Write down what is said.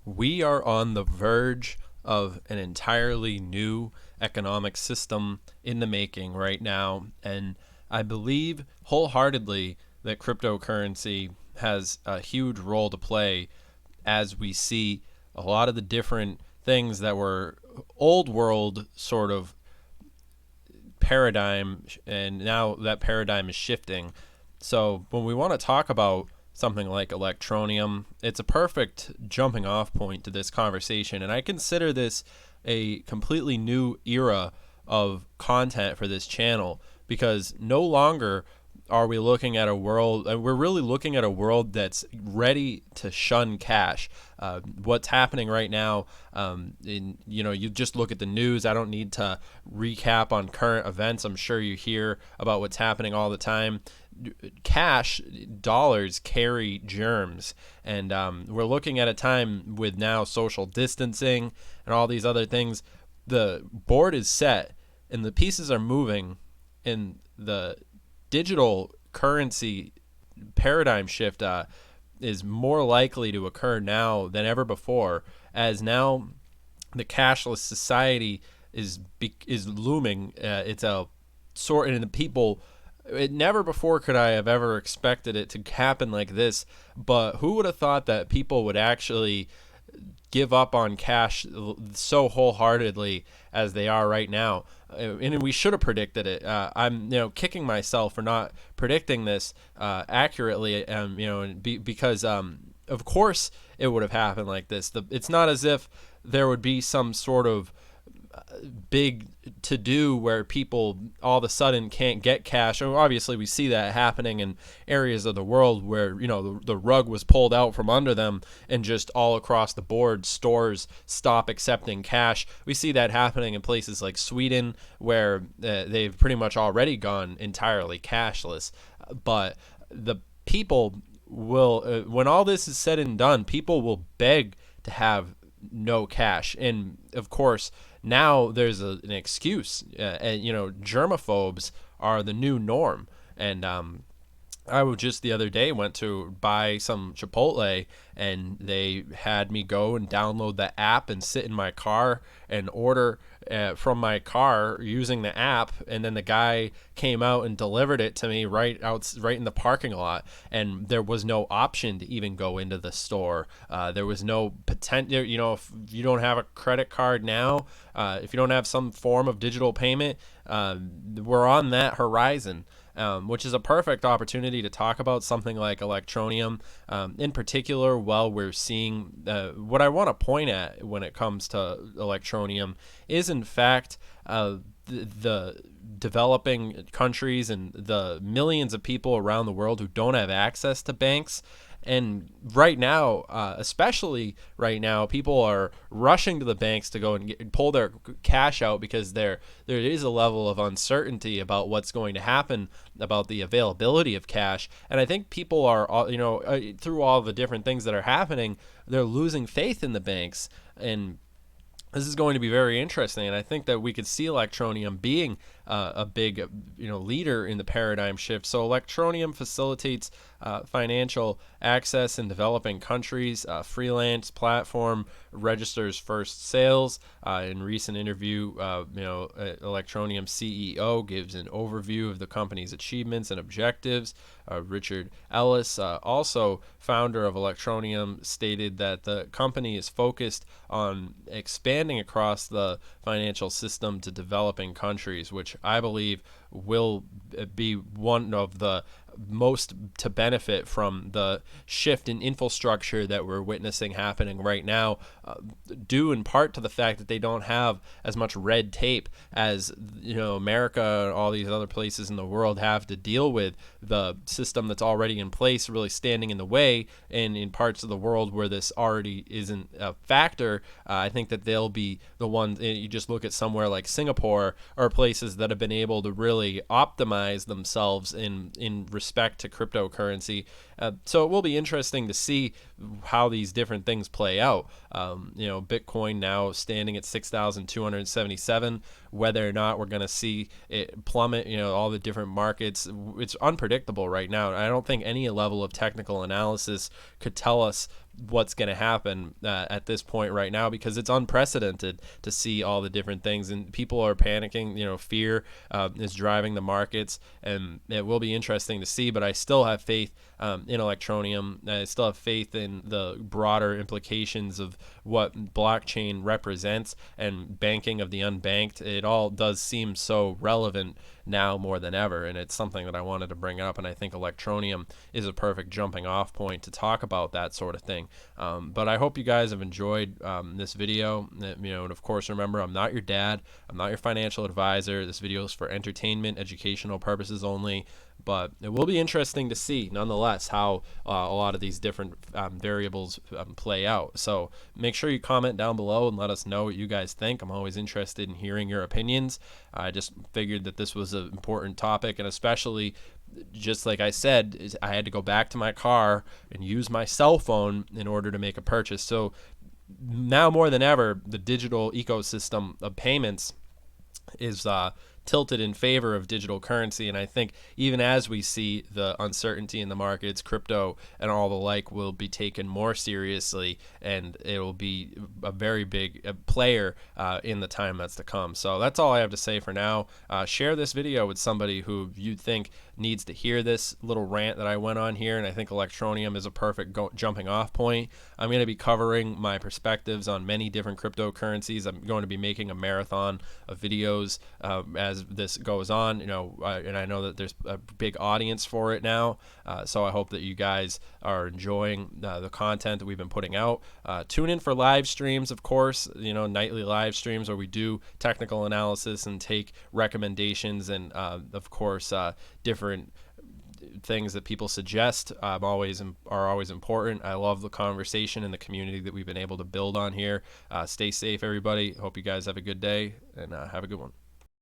We are on the verge of an entirely new economic system in the making right now. And I believe wholeheartedly that cryptocurrency has a huge role to play as we see a lot of the different things that were old world sort of paradigm, and now that paradigm is shifting. So when we want to talk about something like Electroneum, it's a perfect jumping off point to this conversation, and I consider this a completely new era of content for this channel because no longer are we looking at a world, we're really looking at a world that's ready to shun cash. What's happening right now, you just look at the news. I don't need to recap on current events. I'm sure you hear about what's happening all the time. Cash dollars carry germs, and we're looking at a time with now social distancing and all these other things. The board is set and the pieces are moving, and the digital currency paradigm shift is more likely to occur now than ever before, as now the cashless society is looming. It's a sort, and the people. It never before could I have ever expected it to happen like this. But who would have thought that people would actually give up on cash so wholeheartedly as they are right now? And we should have predicted it. I'm kicking myself for not predicting this accurately. Because of course it would have happened like this. It's not as if there would be some sort of big to do where people all of a sudden can't get cash. And obviously we see that happening in areas of the world where the rug was pulled out from under them, and just all across the board stores stop accepting cash. We see that happening in places like Sweden, where they've pretty much already gone entirely cashless. But the people will, when all this is said and done, people will beg to have no cash. And of course now there's an excuse, and germaphobes are the new norm. And I was just the other day went to buy some Chipotle, and they had me go and download the app and sit in my car and order from my car using the app, and then the guy came out and delivered it to me right in the parking lot, and there was no option to even go into the store. There was no potential. If you don't have a credit card now, if you don't have some form of digital payment, we're on that horizon. Which is a perfect opportunity to talk about something like Electroneum. In particular, while we're seeing what I want to point at when it comes to Electroneum is, in fact, the developing countries and the millions of people around the world who don't have access to banks. And right now, especially right now, people are rushing to the banks to go and pull their cash out because there is a level of uncertainty about what's going to happen about the availability of cash. And I think people are, through all the different things that are happening, they're losing faith in the banks. And this is going to be very interesting, and I think that we could see Electroneum being a big, leader in the paradigm shift. So Electroneum facilitates financial access in developing countries. Freelance platform registers first sales. In recent interview, Electroneum CEO gives an overview of the company's achievements and objectives. Richard Ellis, also founder of Electroneum, stated that the company is focused on expanding across the financial system to developing countries, which I believe will be one of the most to benefit from the shift in infrastructure that we're witnessing happening right now, due in part to the fact that they don't have as much red tape as America and all these other places in the world have to deal with. The system that's already in place really standing in the way, and in parts of the world where this already isn't a factor, I think that they'll be the ones. You just look at somewhere like Singapore, or places that have been able to really optimize themselves in respect to cryptocurrency. So it will be interesting to see how these different things play out. Bitcoin now standing at 6,277. Whether or not we're going to see it plummet, all the different markets, it's unpredictable right now. I don't think any level of technical analysis could tell us what's going to happen at this point right now, because it's unprecedented to see all the different things, and people are panicking. Fear is driving the markets, and it will be interesting to see. But I still have faith in Electroneum. I still have faith in the broader implications of what blockchain represents and banking of the unbanked. It all does seem so relevant now more than ever, and it's something that I wanted to bring up, and I think Electroneum is a perfect jumping off point to talk about that sort of thing. But I hope you guys have enjoyed this video. And of course, remember, I'm not your dad. I'm not your financial advisor. This video is for entertainment, educational purposes only. But it will be interesting to see, nonetheless, how a lot of these different variables play out. So make sure you comment down below and let us know what you guys think. I'm always interested in hearing your opinions. I just figured that this was an important topic, and especially, just like I said, I had to go back to my car and use my cell phone in order to make a purchase. So now more than ever, the digital ecosystem of payments is tilted in favor of digital currency. And I think even as we see the uncertainty in the markets, crypto and all the like will be taken more seriously, and it will be a very big player in the time that's to come. So that's all I have to say for now. Share this video with somebody who you think needs to hear this little rant that I went on here, and I think Electroneum is a perfect jumping off point. I'm going to be covering my perspectives on many different cryptocurrencies. I'm going to be making a marathon of videos as this goes on, and I know that there's a big audience for it now, so I hope that you guys are enjoying the content that we've been putting out. Tune in for live streams, of course, nightly live streams where we do technical analysis and take recommendations, and of course different things that people suggest are always important. I love the conversation and the community that we've been able to build on here. Stay safe, everybody. Hope you guys have a good day, and have a good one.